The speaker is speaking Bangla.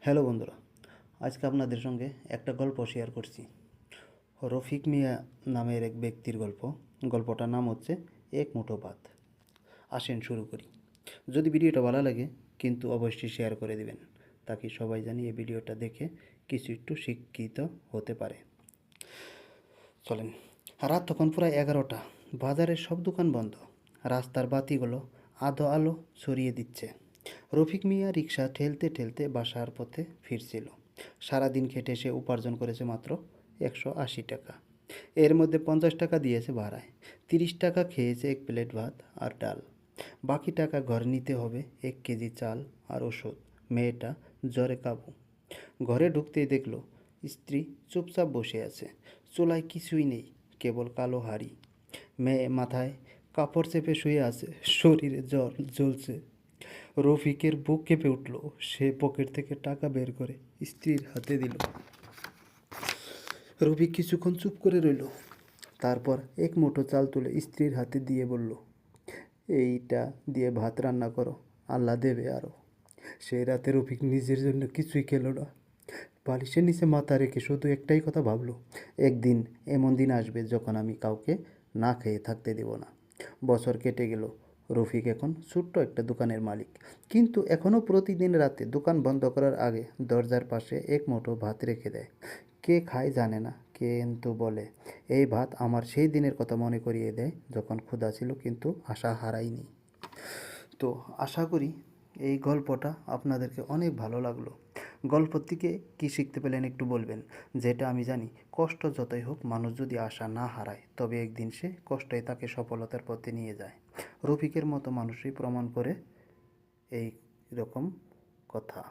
হ্যালো বন্ধুরা, আজকে আপনাদের সঙ্গে একটা গল্প শেয়ার করছি। রফিক মিয়া নামের এক ব্যক্তির গল্প। গল্পটার নাম হচ্ছে এক মুঠো ভাত। আসেন শুরু করি। যদি ভিডিওটা ভালো লাগে কিন্তু অবশ্যই শেয়ার করে দিবেন, তাকে সবাই জানি এই ভিডিওটা দেখে কিছু একটু শিক্ষিত হতে পারে। চলেন। রাত তখন প্রায় 11টা। বাজারের সব দোকান বন্ধ। রাস্তার বাতিগুলো আধো আলো ছড়িয়ে দিচ্ছে। রফিক মিয়া রিক্সা ঠেলতে ঠেলতে বাসার পথে ফিরছিল। সারাদিন খেটে সে উপার্জন করেছে মাত্র 180 টাকা। এর মধ্যে 50 টাকা দিয়েছে ভাড়ায়, 30 টাকা খেয়েছে এক প্লেট ভাত আর ডাল। বাকি টাকা ঘরে নিতে হবে 1 কেজি চাল আর ওষুধ। মেয়েটা জ্বরে কাবু। ঘরে ঢুকতেই দেখলো স্ত্রী চুপচাপ বসে আছে। চুলায় কিছুই নেই, কেবল কালো হাঁড়ি। মেয়ে মাথায় কাপড় চেপে শুয়ে আছে, শরীরে জ্বর জ্বলছে। রফিকের বুক কেঁপে উঠল। সে পকেট থেকে টাকা বের করে স্ত্রীর হাতে দিল। রফিক কিছুক্ষণ চুপ করে রইল। তারপর এক মুঠো চাল তুলে স্ত্রীর হাতে দিয়ে বলল, এইটা দিয়ে ভাত রান্না করো, আল্লাহ দেবে আরও। সেই রাতে রফিক নিজের জন্য কিছুই খেলো না। বালিশের নিচে মাথা রেখে শুধু একটাই কথা ভাবলো, একদিন এমন দিন আসবে যখন আমি কাউকে না খেয়ে থাকতে দেব না। বছর কেটে গেল। রফিক এখন ছোট্ট একটা দোকানের মালিক, কিন্তু এখনও প্রতিদিন রাতে দোকান বন্ধ করার আগে দরজার পাশে এক মুঠো ভাত রেখে দেয়। কে খায় জানে না, কিন্তু বলে, এই ভাত আমার সেই দিনের কথা মনে করিয়ে দেয় যখন ক্ষুধা ছিল কিন্তু আশা হারাইনি। তো আশা করি এই গল্পটা আপনাদেরকে অনেক ভালো লাগলো। গল্প থেকে কী শিখতে পেলেন একটু বলবেন। যেটা আমি জানি, কষ্ট যতই হোক মানুষ যদি আশা না হারায় তবে একদিন সে কষ্টই তাকে সফলতার পথে নিয়ে যায়। রফিকের মতো মানুষই প্রমাণ করে এই রকম কথা।